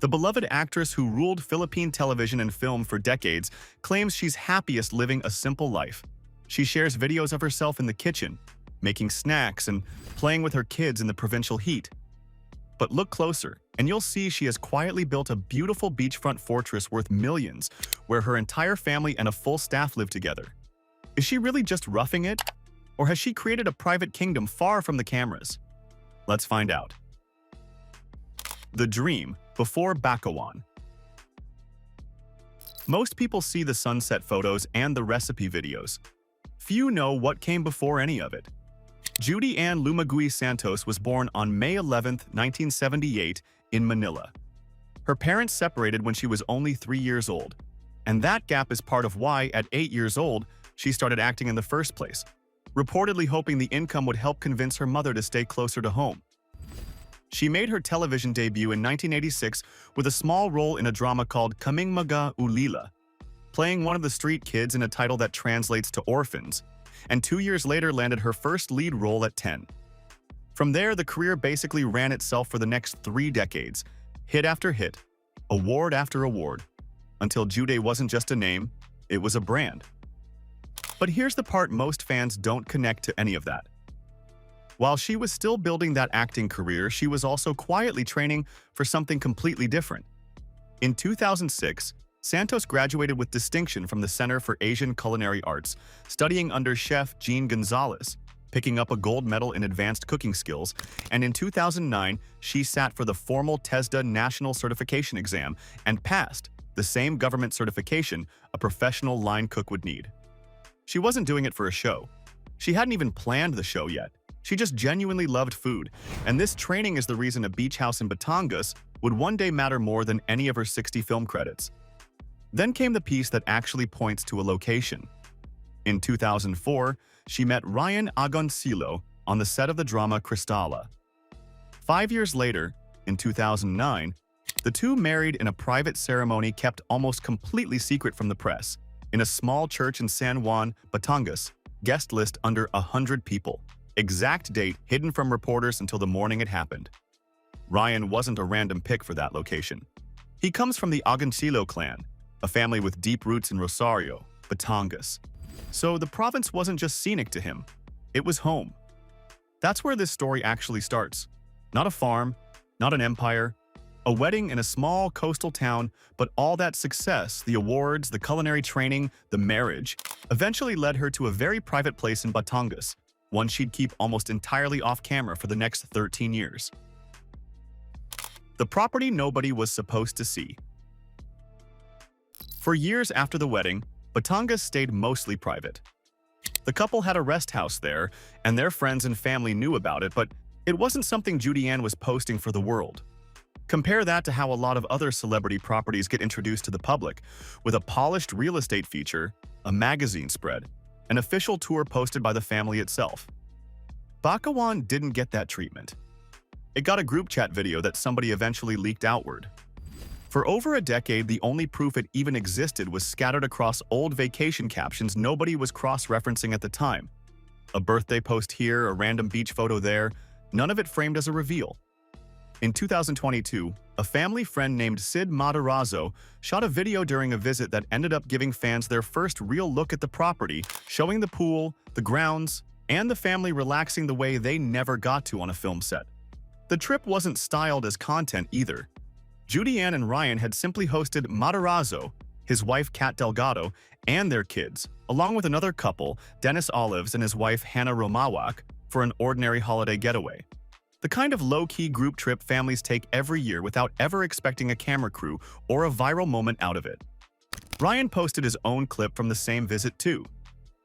The beloved actress who ruled Philippine television and film for decades claims she's happiest living a simple life. She shares videos of herself in the kitchen, making snacks and playing with her kids in the provincial heat. But look closer, and you'll see she has quietly built a beautiful beachfront fortress worth millions, where her entire family and a full staff live together. Is she really just roughing it? Or has she created a private kingdom far from the cameras? Let's find out. The dream before Bakawan. Most people see the sunset photos and the recipe videos. Few know what came before any of it. Judy Ann Santos was born on May 11, 1978, in Manila. Her parents separated when she was only 3 years old, and that gap is part of why, at 8 years old, she started acting in the first place, reportedly hoping the income would help convince her mother to stay closer to home. She made her television debut in 1986 with a small role in a drama called Kaming Mga Ulila, playing one of the street kids in a title that translates to orphans, and 2 years later landed her first lead role at 10. From there, the career basically ran itself for the next 3 decades, hit after hit, award after award, until Judy wasn't just a name, it was a brand. But here's the part most fans don't connect to any of that. While she was still building that acting career, she was also quietly training for something completely different. In 2006, Santos graduated with distinction from the Center for Asian Culinary Arts, studying under chef Jean Gonzalez, picking up a gold medal in advanced cooking skills, and in 2009, she sat for the formal TESDA National Certification Exam and passed, the same government certification a professional line cook would need. She wasn't doing it for a show. She hadn't even planned the show yet. She just genuinely loved food, and this training is the reason a beach house in Batangas would one day matter more than any of her 60 film credits. Then came the piece that actually points to a location. In 2004, she met Ryan Agoncillo on the set of the drama Cristala. 5 years later, in 2009, the two married in a private ceremony kept almost completely secret from the press, in a small church in San Juan, Batangas, guest list under 100 people. Exact date hidden from reporters until the morning it happened. Ryan wasn't a random pick for that location. He comes from the Agoncillo clan, a family with deep roots in Rosario, Batangas. So the province wasn't just scenic to him, it was home. That's where this story actually starts. Not a farm, not an empire, a wedding in a small coastal town, but all that success, the awards, the culinary training, the marriage, eventually led her to a very private place in Batangas, one she'd keep almost entirely off camera for the next 13 years. The property nobody was supposed to see. For years after the wedding, Batangas stayed mostly private. The couple had a rest house there, and their friends and family knew about it, but it wasn't something Judy Ann was posting for the world. Compare that to how a lot of other celebrity properties get introduced to the public, with a polished real estate feature, a magazine spread, an official tour posted by the family itself. Bakawan didn't get that treatment. It got a group chat video that somebody eventually leaked outward. For over a decade, the only proof it even existed was scattered across old vacation captions nobody was cross-referencing at the time. A birthday post here, a random beach photo there, none of it framed as a reveal. In 2022, a family friend named Sid Matarazzo shot a video during a visit that ended up giving fans their first real look at the property, showing the pool, the grounds, and the family relaxing the way they never got to on a film set. The trip wasn't styled as content either. Judy Ann and Ryan had simply hosted Matarazzo, his wife Kat Delgado, and their kids, along with another couple, Dennis Olives and his wife Hannah Romawak, for an ordinary holiday getaway. The kind of low-key group trip families take every year without ever expecting a camera crew or a viral moment out of it. Ryan posted his own clip from the same visit too.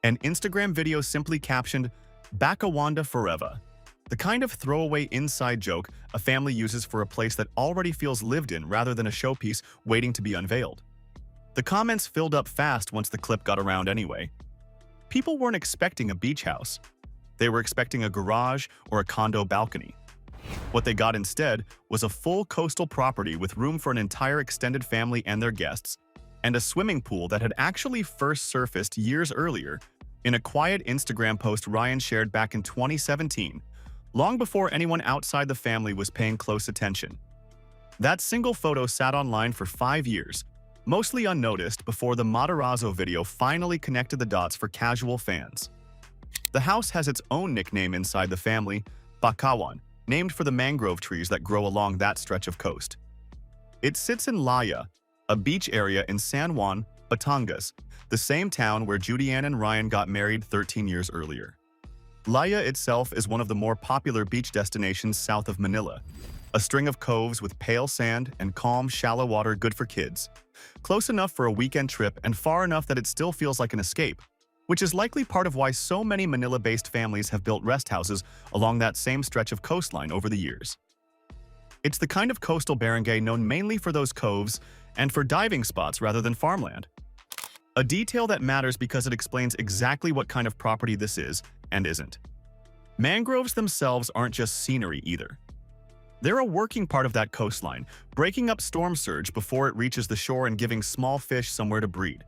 An Instagram video simply captioned, "Bakawanda Forever," the kind of throwaway inside joke a family uses for a place that already feels lived in rather than a showpiece waiting to be unveiled. The comments filled up fast once the clip got around anyway. People weren't expecting a beach house. They were expecting a garage or a condo balcony. What they got instead was a full coastal property with room for an entire extended family and their guests, and a swimming pool that had actually first surfaced years earlier in a quiet Instagram post Ryan shared back in 2017, long before anyone outside the family was paying close attention. That single photo sat online for 5 years, mostly unnoticed before the Matarazzo video finally connected the dots for casual fans. The house has its own nickname inside the family, Bakawan, named for the mangrove trees that grow along that stretch of coast. It sits in Laiya, a beach area in San Juan, Batangas, the same town where Judy Ann and Ryan got married 13 years earlier. Laiya itself is one of the more popular beach destinations south of Manila, a string of coves with pale sand and calm, shallow water good for kids, close enough for a weekend trip and far enough that it still feels like an escape, which is likely part of why so many Manila-based families have built rest houses along that same stretch of coastline over the years. It's the kind of coastal barangay known mainly for those coves and for diving spots rather than farmland. A detail that matters because it explains exactly what kind of property this is and isn't. Mangroves themselves aren't just scenery either. They're a working part of that coastline, breaking up storm surge before it reaches the shore and giving small fish somewhere to breed.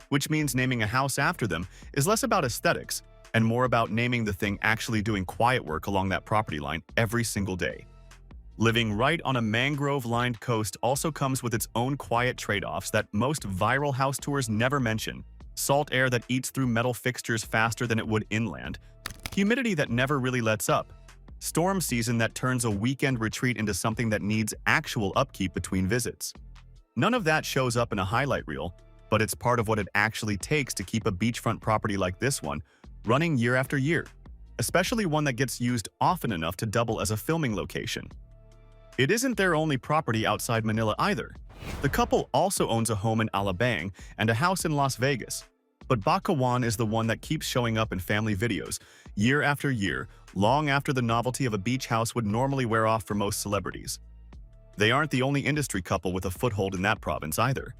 Which means naming a house after them is less about aesthetics and more about naming the thing actually doing quiet work along that property line every single day. Living right on a mangrove-lined coast also comes with its own quiet trade-offs that most viral house tours never mention. Salt air that eats through metal fixtures faster than it would inland, humidity that never really lets up, storm season that turns a weekend retreat into something that needs actual upkeep between visits. None of that shows up in a highlight reel, but it's part of what it actually takes to keep a beachfront property like this one running year after year, especially one that gets used often enough to double as a filming location. It isn't their only property outside Manila either. The couple also owns a home in Alabang and a house in Las Vegas, but Bakawan is the one that keeps showing up in family videos, year after year, long after the novelty of a beach house would normally wear off for most celebrities. They aren't the only industry couple with a foothold in that province either.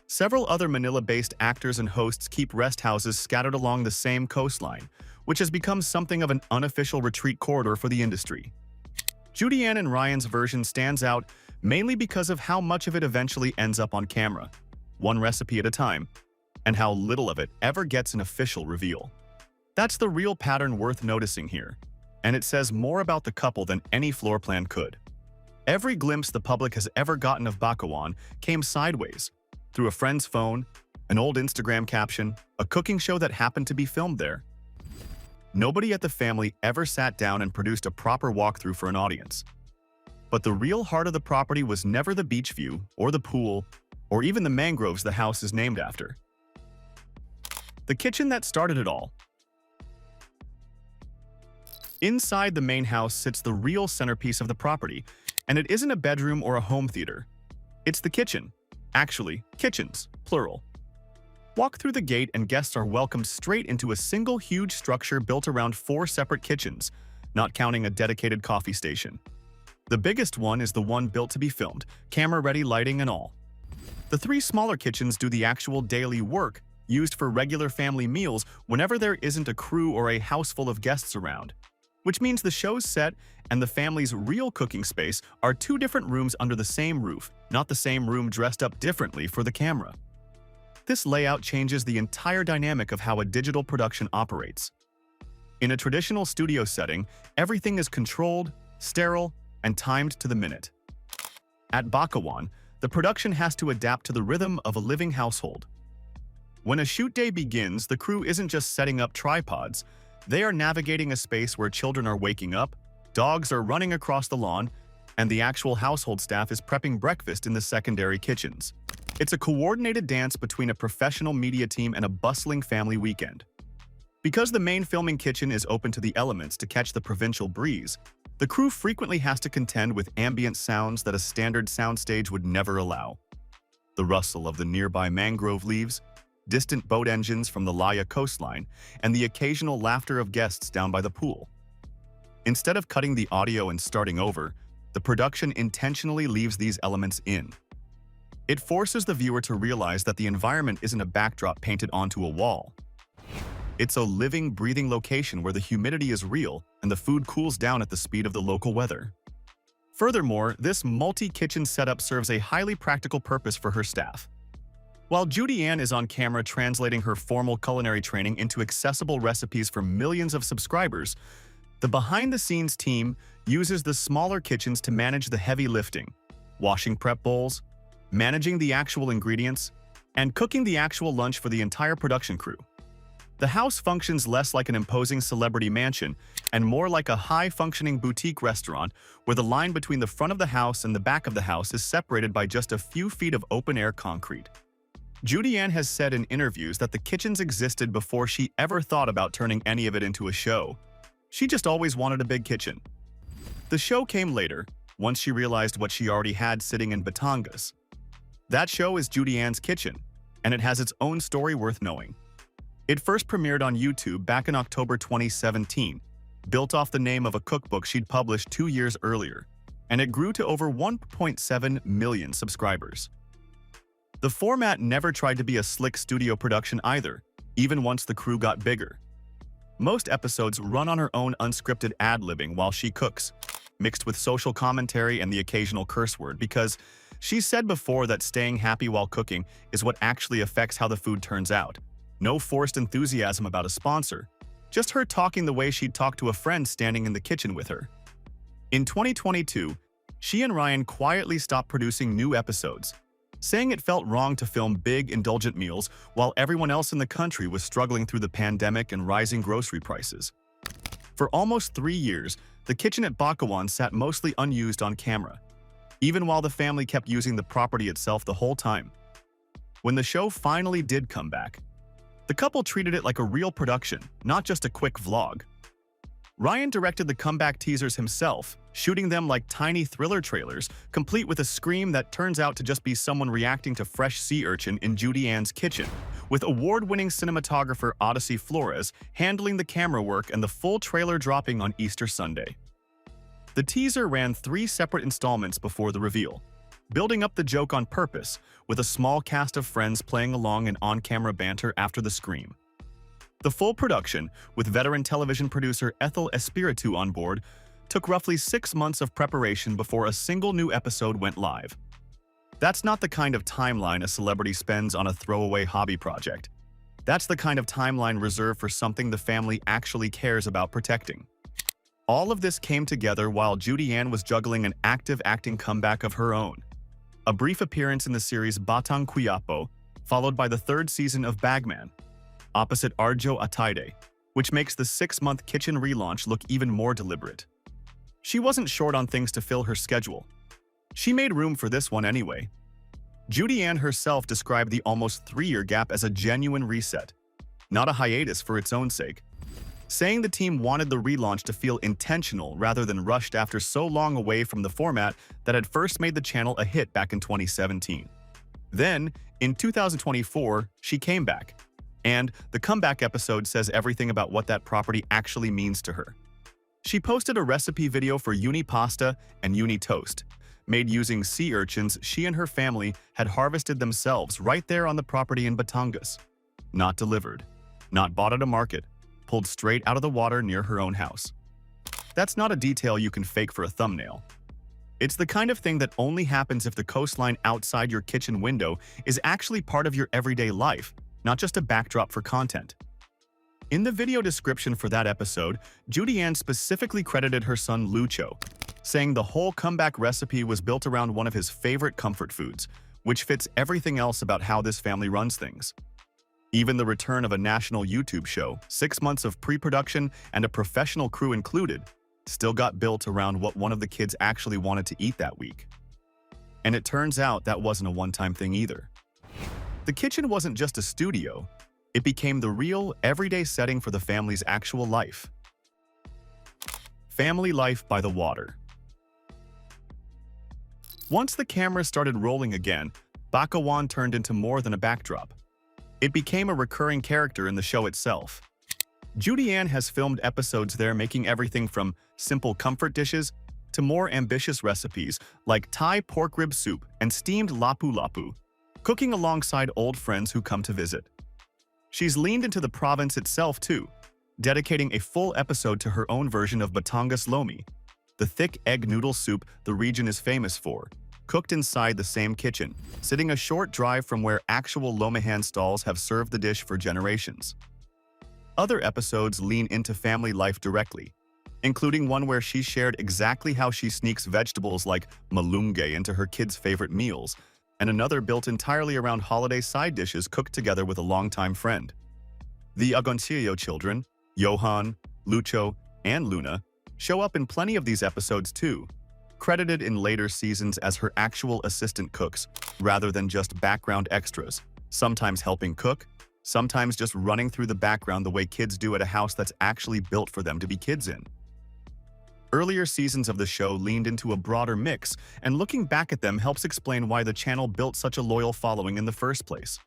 Several other Manila-based actors and hosts keep rest houses scattered along the same coastline, which has become something of an unofficial retreat corridor for the industry. Judy Ann and Ryan's version stands out mainly because of how much of it eventually ends up on camera, one recipe at a time, and how little of it ever gets an official reveal. That's the real pattern worth noticing here, and it says more about the couple than any floor plan could. Every glimpse the public has ever gotten of Bakawan came sideways, through a friend's phone, an old Instagram caption, a cooking show that happened to be filmed there. Nobody at the family ever sat down and produced a proper walkthrough for an audience. But the real heart of the property was never the beach view, or the pool, or even the mangroves the house is named after. The kitchen that started it all. Inside the main house sits the real centerpiece of the property, and it isn't a bedroom or a home theater. It's the kitchen. Actually, kitchens, plural. Walk through the gate and guests are welcomed straight into a single huge structure built around 4 separate kitchens, not counting a dedicated coffee station. The biggest one is the one built to be filmed, camera-ready lighting and all. The 3 smaller kitchens do the actual daily work, used for regular family meals whenever there isn't a crew or a house full of guests around. Which means the show's set and the family's real cooking space are 2 different rooms under the same roof, not the same room dressed up differently for the camera. This layout changes the entire dynamic of how a digital production operates. In a traditional studio setting, everything is controlled, sterile, and timed to the minute. At Bakawan, the production has to adapt to the rhythm of a living household. When a shoot day begins, the crew isn't just setting up tripods, they are navigating a space where children are waking up, dogs are running across the lawn, and the actual household staff is prepping breakfast in the secondary kitchens. It's a coordinated dance between a professional media team and a bustling family weekend. Because the main filming kitchen is open to the elements to catch the provincial breeze, the crew frequently has to contend with ambient sounds that a standard soundstage would never allow. The rustle of the nearby mangrove leaves, distant boat engines from the Laiya coastline, and the occasional laughter of guests down by the pool. Instead of cutting the audio and starting over, the production intentionally leaves these elements in. It forces the viewer to realize that the environment isn't a backdrop painted onto a wall. It's a living, breathing location where the humidity is real and the food cools down at the speed of the local weather. Furthermore, this multi-kitchen setup serves a highly practical purpose for her staff. While Judy Ann is on camera translating her formal culinary training into accessible recipes for millions of subscribers, the behind-the-scenes team uses the smaller kitchens to manage the heavy lifting, washing prep bowls, managing the actual ingredients, and cooking the actual lunch for the entire production crew. The house functions less like an imposing celebrity mansion and more like a high-functioning boutique restaurant where the line between the front of the house and the back of the house is separated by just a few feet of open-air concrete. Judy Ann has said in interviews that the kitchens existed before she ever thought about turning any of it into a show. She just always wanted a big kitchen. The show came later, once she realized what she already had sitting in Batangas. That show is Judy Ann's Kitchen, and it has its own story worth knowing. It first premiered on YouTube back in October 2017, built off the name of a cookbook she'd published 2 years earlier, and it grew to over 1.7 million subscribers. The format never tried to be a slick studio production either, even once the crew got bigger. Most episodes run on her own unscripted ad-libbing while she cooks, mixed with social commentary and the occasional curse word, because she's said before that staying happy while cooking is what actually affects how the food turns out. No forced enthusiasm about a sponsor, just her talking the way she'd talk to a friend standing in the kitchen with her. In 2022, she and Ryan quietly stopped producing new episodes, saying it felt wrong to film big, indulgent meals while everyone else in the country was struggling through the pandemic and rising grocery prices. For almost 3 years, the kitchen at Juan sat mostly unused on camera, even while the family kept using the property itself the whole time. When the show finally did come back, the couple treated it like a real production, not just a quick vlog. Ryan directed the comeback teasers himself, shooting them like tiny thriller trailers, complete with a scream that turns out to just be someone reacting to fresh sea urchin in Judy Ann's kitchen, with award-winning cinematographer Odyssey Flores handling the camera work and the full trailer dropping on Easter Sunday. The teaser ran 3 separate installments before the reveal, building up the joke on purpose, with a small cast of friends playing along in on-camera banter after the scream. The full production, with veteran television producer Ethel Espiritu on board, took roughly 6 months of preparation before a single new episode went live. That's not the kind of timeline a celebrity spends on a throwaway hobby project. That's the kind of timeline reserved for something the family actually cares about protecting. All of this came together while Judy Ann was juggling an active acting comeback of her own. A brief appearance in the series Batang Quiapo, followed by the 3rd season of Bagman, opposite Arjo Ataide, which makes the 6-month kitchen relaunch look even more deliberate. She wasn't short on things to fill her schedule. She made room for this one anyway. Judy Ann herself described the almost 3-year gap as a genuine reset, not a hiatus for its own sake, saying the team wanted the relaunch to feel intentional rather than rushed after so long away from the format that had first made the channel a hit back in 2017. Then, in 2024, she came back, and the comeback episode says everything about what that property actually means to her. She posted a recipe video for uni pasta and uni toast, made using sea urchins she and her family had harvested themselves right there on the property in Batangas. Not delivered, not bought at a market, pulled straight out of the water near her own house. That's not a detail you can fake for a thumbnail. It's the kind of thing that only happens if the coastline outside your kitchen window is actually part of your everyday life, not just a backdrop for content. In the video description for that episode, Judy Ann specifically credited her son Lucho, saying the whole comeback recipe was built around one of his favorite comfort foods, which fits everything else about how this family runs things. Even the return of a national YouTube show, 6 months of pre-production and a professional crew included, still got built around what one of the kids actually wanted to eat that week. And it turns out that wasn't a one-time thing either. The kitchen wasn't just a studio, it became the real, everyday setting for the family's actual life. Family life by the water. Once the camera started rolling again, Juan turned into more than a backdrop. It became a recurring character in the show itself. Judy Ann has filmed episodes there making everything from simple comfort dishes to more ambitious recipes like Thai pork rib soup and steamed lapu-lapu, cooking alongside old friends who come to visit. She's leaned into the province itself too, dedicating a full episode to her own version of Batangas Lomi, the thick egg noodle soup the region is famous for, cooked inside the same kitchen, sitting a short drive from where actual Lomihan stalls have served the dish for generations. Other episodes lean into family life directly, including one where she shared exactly how she sneaks vegetables like malunggay into her kids' favorite meals, and another built entirely around holiday side dishes cooked together with a longtime friend. The Agoncillo children, Johan, Lucho, and Luna, show up in plenty of these episodes too, credited in later seasons as her actual assistant cooks, rather than just background extras, sometimes helping cook, sometimes just running through the background the way kids do at a house that's actually built for them to be kids in. Earlier seasons of the show leaned into a broader mix, and looking back at them helps explain why the channel built such a loyal following in the first place.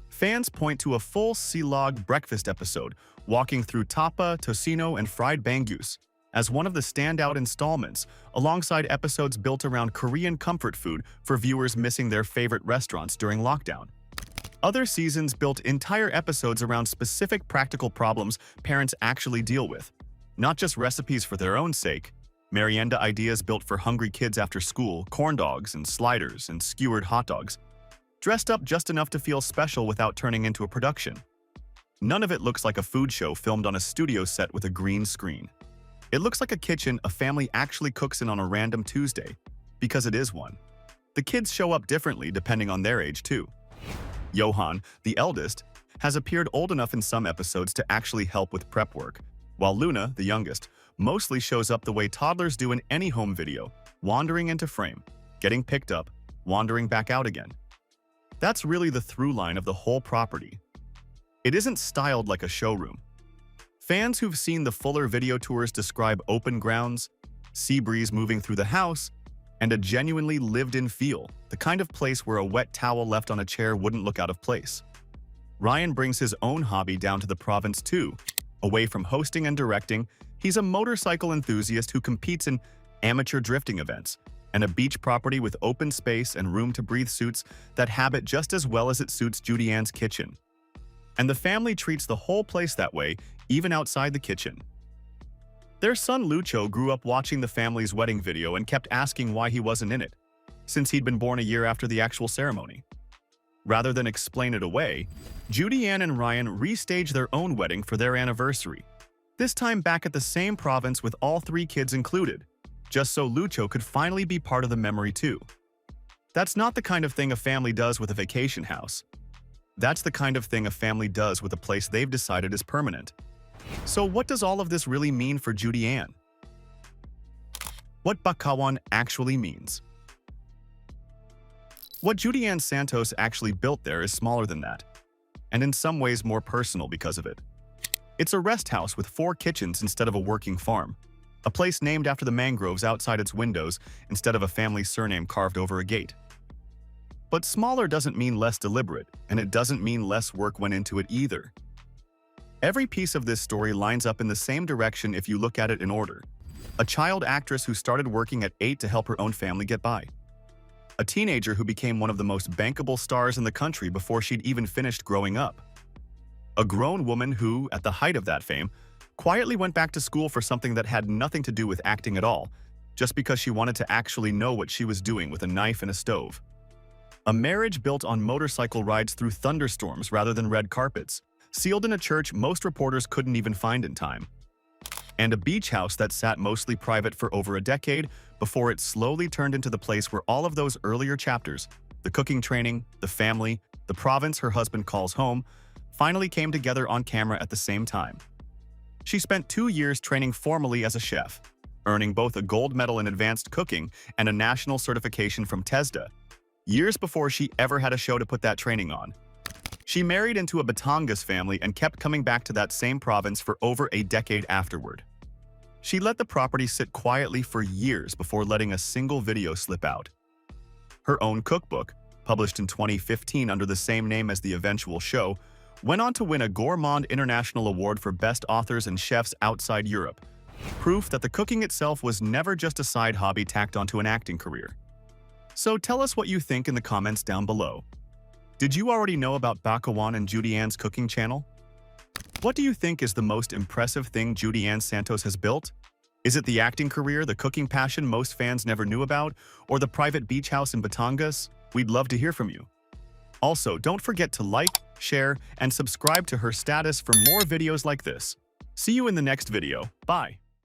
Fans point to a full silog breakfast episode, walking through tapa, tocino, and fried bangus, as one of the standout installments, alongside episodes built around Korean comfort food for viewers missing their favorite restaurants during lockdown. Other seasons built entire episodes around specific practical problems parents actually deal with, not just recipes for their own sake. Merienda ideas built for hungry kids after school, corn dogs and sliders and skewered hot dogs, dressed up just enough to feel special without turning into a production. None of it looks like a food show filmed on a studio set with a green screen. It looks like a kitchen a family actually cooks in on a random Tuesday, because it is one. The kids show up differently depending on their age too. Johan, the eldest, has appeared old enough in some episodes to actually help with prep work, while Luna, the youngest, mostly shows up the way toddlers do in any home video, wandering into frame, getting picked up, wandering back out again. That's really the through line of the whole property. It isn't styled like a showroom. Fans who've seen the fuller video tours describe open grounds, sea breeze moving through the house, and a genuinely lived-in feel, the kind of place where a wet towel left on a chair wouldn't look out of place. Ryan brings his own hobby down to the province too. Away from hosting and directing, he's a motorcycle enthusiast who competes in amateur drifting events and a beach property with open space and room-to-breathe suits that habit just as well as it suits Judy Ann's kitchen. And the family treats the whole place that way, even outside the kitchen. Their son Lucho grew up watching the family's wedding video and kept asking why he wasn't in it, since he'd been born a year after the actual ceremony. Rather than explain it away, Judy Ann and Ryan restage their own wedding for their anniversary, this time back at the same province with all three kids included, just so Lucho could finally be part of the memory too. That's not the kind of thing a family does with a vacation house. That's the kind of thing a family does with a place they've decided is permanent. So what does all of this really mean for Judy Ann? What Bakawan actually means. What Judy Ann Santos actually built there is smaller than that, and in some ways more personal because of it. It's a rest house with 4 kitchens instead of a working farm, a place named after the mangroves outside its windows instead of a family surname carved over a gate. But smaller doesn't mean less deliberate, and it doesn't mean less work went into it either. Every piece of this story lines up in the same direction if you look at it in order. A child actress who started working at 8 to help her own family get by. A teenager who became one of the most bankable stars in the country before she'd even finished growing up. A grown woman who, at the height of that fame, quietly went back to school for something that had nothing to do with acting at all, just because she wanted to actually know what she was doing with a knife and a stove. A marriage built on motorcycle rides through thunderstorms rather than red carpets, sealed in a church most reporters couldn't even find in time. And a beach house that sat mostly private for over a decade before it slowly turned into the place where all of those earlier chapters, the cooking training, the family, the province her husband calls home, finally came together on camera at the same time. She spent 2 years training formally as a chef, earning both a gold medal in advanced cooking and a national certification from TESDA, years before she ever had a show to put that training on. She married into a Batangas family and kept coming back to that same province for over a decade afterward. She let the property sit quietly for years before letting a single video slip out. Her own cookbook, published in 2015 under the same name as the eventual show, went on to win a Gourmand International Award for Best Authors and Chefs Outside Europe, proof that the cooking itself was never just a side hobby tacked onto an acting career. So tell us what you think in the comments down below. Did you already know about Bakawan and Judy Ann's cooking channel? What do you think is the most impressive thing Judy Ann Santos has built? Is it the acting career, the cooking passion most fans never knew about, or the private beach house in Batangas? We'd love to hear from you. Also, don't forget to like, share, and subscribe to her status for more videos like this. See you in the next video. Bye.